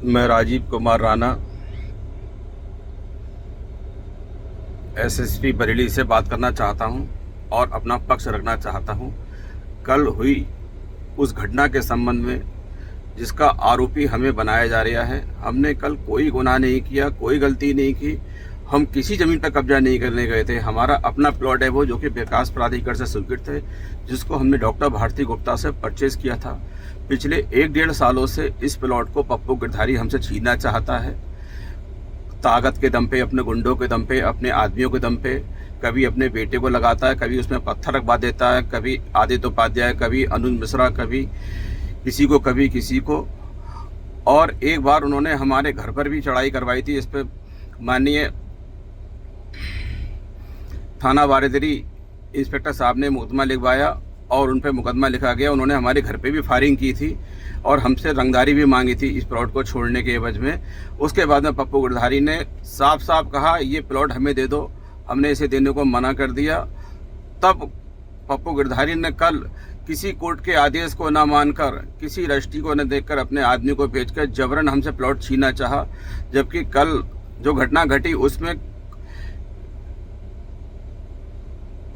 मैं राजीव कुमार राणा एसएसपी बरेली से बात करना चाहता हूं और अपना पक्ष रखना चाहता हूं। कल हुई उस घटना के संबंध में जिसका आरोपी हमें बनाया जा रहा है। हमने कल कोई गुनाह नहीं किया, कोई गलती नहीं की। हम किसी ज़मीन पर कब्जा नहीं करने गए थे। हमारा अपना प्लॉट है वो, जो कि विकास प्राधिकरण से स्वीकृत है, जिसको हमने डॉक्टर भारती गुप्ता से परचेज किया था। पिछले 1-1.5 सालों से इस प्लॉट को पप्पू गिरधारी हमसे छीनना चाहता है। ताकत के दम पे, अपने गुंडों के दम पे, अपने आदमियों के दम पे, कभी अपने बेटे को लगाता है, कभी उसमें पत्थर रखवा देता है, कभी आदित्य उपाध्याय, कभी अनुज मिश्रा, कभी किसी को। और एक बार उन्होंने हमारे घर पर भी चढ़ाई करवाई थी। इस पर माननीय थाना बारेदरी इंस्पेक्टर साहब ने मुकदमा लिखवाया और उन पर मुकदमा लिखा गया। उन्होंने हमारे घर पे भी फायरिंग की थी और हमसे रंगदारी भी मांगी थी इस प्लॉट को छोड़ने के एवज में। उसके बाद में पप्पू गिरधारी ने साफ साफ कहा, ये प्लॉट हमें दे दो। हमने इसे देने को मना कर दिया। तब पप्पू गिरधारी ने कल किसी कोर्ट के आदेश को न मानकर, किसी रजिस्ट्री को न देखकर, अपने आदमी को भेजकर जबरन हमसे प्लॉट छीनना चाहा। जबकि कल जो घटना घटी उसमें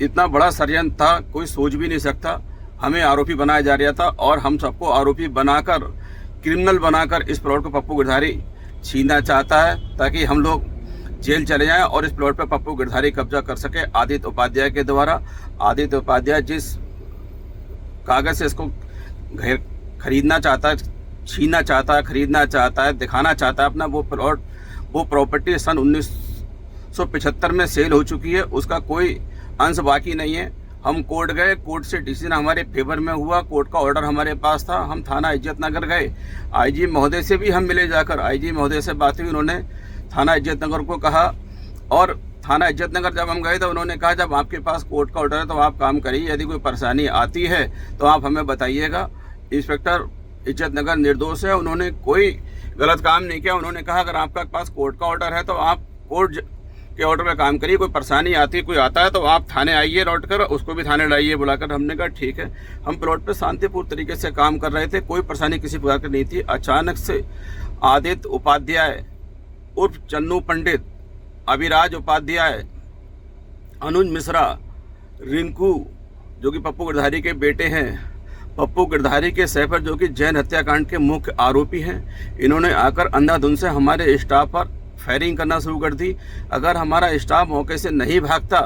इतना बड़ा षड्यंत्र था, कोई सोच भी नहीं सकता। हमें आरोपी बनाया जा रहा था और हम सबको आरोपी बनाकर, क्रिमिनल बनाकर इस प्लॉट को पप्पू गिरधारी छीनना चाहता है, ताकि हम लोग जेल चले जाएं और इस प्लॉट पर पप्पू गिरधारी कब्जा कर सके आदित्य उपाध्याय के द्वारा। आदित्य उपाध्याय जिस कागज से इसको खरीदना चाहता है, छीनना चाहता है, खरीदना चाहता है, दिखाना चाहता है अपना वो प्लॉट, वो प्रॉपर्टी सन 1975 में सेल हो चुकी है। उसका कोई अंश बाकी नहीं है। हम कोर्ट गए, कोर्ट से डिसीजन हमारे फेवर में हुआ, कोर्ट का ऑर्डर हमारे पास था। हम थाना इज्जतनगर गए, आईजी महोदय से भी हम मिले जाकर। आईजी महोदय से बात हुई, उन्होंने थाना इज्जतनगर को कहा। और थाना इज्जतनगर जब हम गए तो उन्होंने कहा, जब आपके पास कोर्ट का ऑर्डर है तो आप काम करिए, यदि कोई परेशानी आती है तो आप हमें बताइएगा। इंस्पेक्टर इज्जतनगर निर्दोष है, उन्होंने कोई गलत काम नहीं किया। उन्होंने कहा, अगर आपके पास कोर्ट का ऑर्डर है तो आप कोर्ट के ऑर्डर में काम करिए, कोई परेशानी आती, कोई आता है तो आप थाने आइए लौट कर, उसको भी थाने लाइए बुलाकर। हमने कहा ठीक है। हम प्लॉट पे शांतिपूर्ण तरीके से काम कर रहे थे, कोई परेशानी किसी प्रकार की नहीं थी। अचानक से आदित्य उपाध्याय उर्फ चन्नू पंडित, अभिराज उपाध्याय, अनुज मिश्रा, रिंकू जो कि पप्पू गिरधारी के बेटे हैं, पप्पू गिरधारी के सैफर जो कि जैन हत्याकांड के मुख्य आरोपी हैं, इन्होंने आकर अंधाधुंध से हमारे स्टाफ पर फायरिंग करना शुरू कर दी। अगर हमारा स्टाफ मौके से नहीं भागता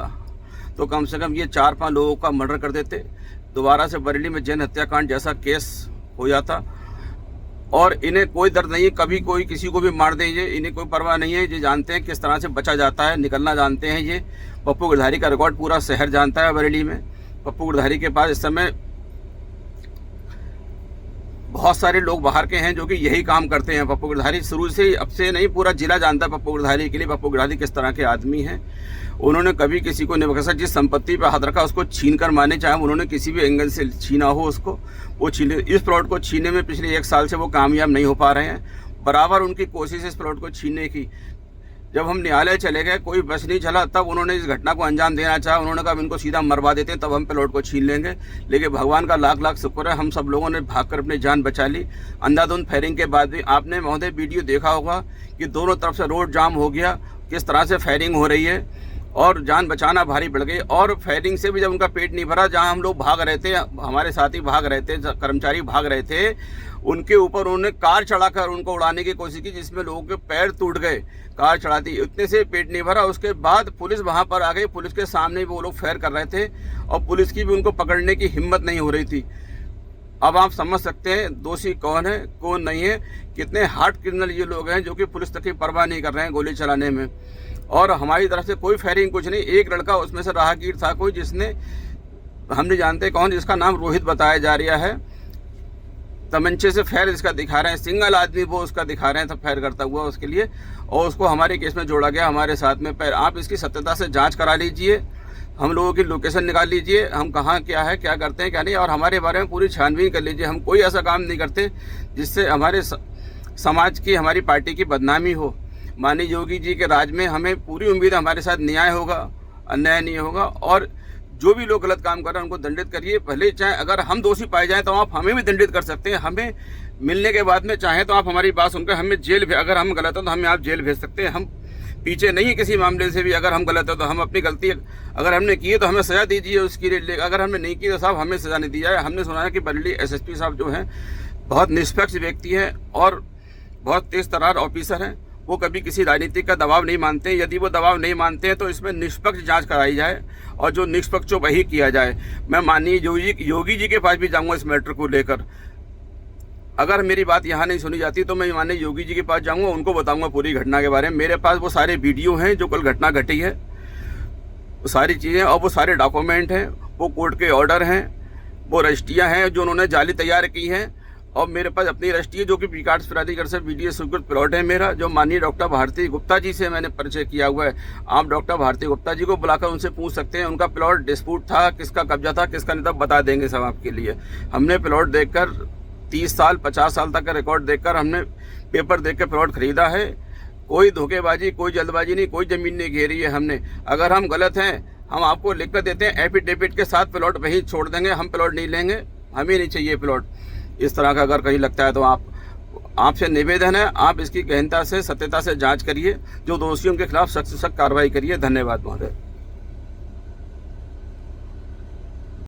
तो कम से कम ये 4-5 लोगों का मर्डर कर देते। दोबारा से बरेली में जैन हत्याकांड जैसा केस हो जाता। और इन्हें कोई दर्द नहीं है, कभी कोई किसी को भी मार दीजिए, इन्हें कोई परवाह नहीं है। ये जानते हैं किस तरह से बचा जाता है, निकलना जानते हैं। ये पप्पू गिरधारी का रिकॉर्ड पूरा शहर जानता है बरेली में। पप्पू गिरधारी के पास इस समय बहुत सारे लोग बाहर के हैं जो कि यही काम करते हैं। पप्पू गिरधारी शुरू से, अब से नहीं, पूरा जिला जानता है पप्पू गिरधारी के लिए, पप्पू गिरधारी किस तरह के आदमी हैं। उन्होंने कभी किसी को नहीं बख्शा। जिस संपत्ति पर हाथ रखा उसको छीन कर माने, चाहे उन्होंने किसी भी एंगल से छीना हो उसको, वो छीने। इस प्लॉट को छीनने में पिछले 1 साल से वो कामयाब नहीं हो पा रहे हैं। बराबर उनकी कोशिश इस प्लॉट को छीनने की। जब हम न्यायालय चले गए, कोई बस नहीं चला, तब उन्होंने इस घटना को अंजाम देना चाहा। उन्होंने कहा, इनको सीधा मरवा देते हैं, तब हम प्लॉट को छीन लेंगे। लेकिन भगवान का लाख लाख शुक्र है, हम सब लोगों ने भागकर अपनी जान बचा ली। अंधाधुंध फायरिंग के बाद भी आपने महोदय वीडियो देखा होगा कि दोनों तरफ से रोड जाम हो गया, किस तरह से फायरिंग हो रही है और जान बचाना भारी पड़ गई। और फायरिंग से भी जब उनका पेट नहीं भरा, जहां हम लोग भाग रहे थे, हमारे साथी भाग रहे थे, कर्मचारी भाग रहे थे, उनके ऊपर उन्होंने कार चढ़ाकर उनको उड़ाने की कोशिश की, जिसमें लोगों के पैर टूट गए। कार चढ़ा दी, इतने से पेट नहीं भरा। उसके बाद पुलिस वहां पर आ गई, पुलिस के सामने भी वो लोग फायर कर रहे थे और पुलिस की भी उनको पकड़ने की हिम्मत नहीं हो रही थी। अब आप समझ सकते हैं दोषी कौन है कौन नहीं है। कितने हार्ड क्रिमिनल ये लोग हैं जो कि पुलिस तक की परवाह नहीं कर रहे हैं गोली चलाने में। और हमारी तरफ से कोई फायरिंग कुछ नहीं। एक लड़का उसमें से राहगीर था कोई, जिसने, हम नहीं जानते कौन, जिसका नाम रोहित बताया जा रहा है, तमंचे से फायर इसका दिखा रहे हैं, सिंगल आदमी वो उसका दिखा रहे हैं तब फायर करता हुआ उसके लिए, और उसको हमारे केस में जोड़ा गया हमारे साथ में। पैर आप इसकी सत्यता से जांच करा लीजिए, हम लोगों की लोकेशन निकाल लीजिए, हम कहाँ क्या है, क्या करते हैं क्या नहीं, और हमारे बारे में पूरी छानबीन कर लीजिए। हम कोई ऐसा काम नहीं करते जिससे हमारे समाज की, हमारी पार्टी की बदनामी हो। माननीय योगी जी के राज में हमें पूरी उम्मीद है हमारे साथ न्याय होगा, अन्याय नहीं होगा। और जो भी लोग गलत काम कर रहे हैं उनको दंडित करिए। पहले चाहे अगर हम दोषी पाए जाएं तो आप हमें भी दंडित कर सकते हैं। हमें मिलने के बाद में चाहे तो आप हमारी बात सुनकर हमें जेल, अगर हम गलत हैं तो हमें आप जेल भेज सकते हैं। हम पीछे नहीं है किसी मामले से भी। अगर हम गलत है तो हम अपनी गलती अगर हमने की है तो हमें सज़ा दीजिए उसकी। अगर हमने नहीं की तो साहब हमें सज़ा नहीं दी जाए। हमने सुना है कि बरेली SSP साहब जो हैं बहुत निष्पक्ष व्यक्ति हैं और बहुत तेज़ तर्रार ऑफिसर हैं। वो कभी किसी राजनीतिक का दबाव नहीं मानते हैं। यदि वो दबाव नहीं मानते हैं तो इसमें निष्पक्ष जांच कराई जाए और जो निष्पक्ष वही किया जाए। मैं माननीय योगी जी के पास भी जाऊंगा इस मैटर को लेकर। अगर मेरी बात यहाँ नहीं सुनी जाती तो मैं माननीय योगी जी के पास जाऊंगा, उनको बताऊंगा पूरी घटना के बारे में। मेरे पास वो सारे वीडियो हैं जो कल घटना घटी है, वो सारी चीज़ें और वो सारे डॉक्यूमेंट हैं, वो कोर्ट के ऑर्डर हैं, वो रजिस्ट्रियाँ हैं जो उन्होंने जाली तैयार की हैं। और मेरे पास अपनी रजिस्ट्री जो कि विकास प्राधिकरण से VDO स्वीकृत प्लॉट है मेरा, जो माननीय डॉक्टर भारती गुप्ता जी से मैंने परिचय किया हुआ है। आप डॉक्टर भारती गुप्ता जी को बुलाकर उनसे पूछ सकते हैं उनका प्लॉट डिस्प्यूट था, किसका कब्जा था, किसका नहीं था, बता देंगे सब आपके लिए। हमने प्लॉट देखकर 30 साल 50 साल तक का रिकॉर्ड देखकर हमने पेपर देख कर प्लॉट खरीदा है। कोई धोखेबाजी, कोई जल्दबाजी नहीं, कोई ज़मीन नहीं घेरी है हमने। अगर हम गलत हैं हम आपको लिख कर देते हैं, एफिडेविट के साथ प्लॉट वहीं छोड़ देंगे। हम प्लॉट नहीं लेंगे, हमें नहीं चाहिए प्लॉट। इस तरह का अगर कहीं लगता है तो आपसे निवेदन है, आप इसकी गहनता से, सत्यता से जांच करिए। जो दोषियों के खिलाफ सख्त से सख्त कार्रवाई करिए। धन्यवाद महोदय।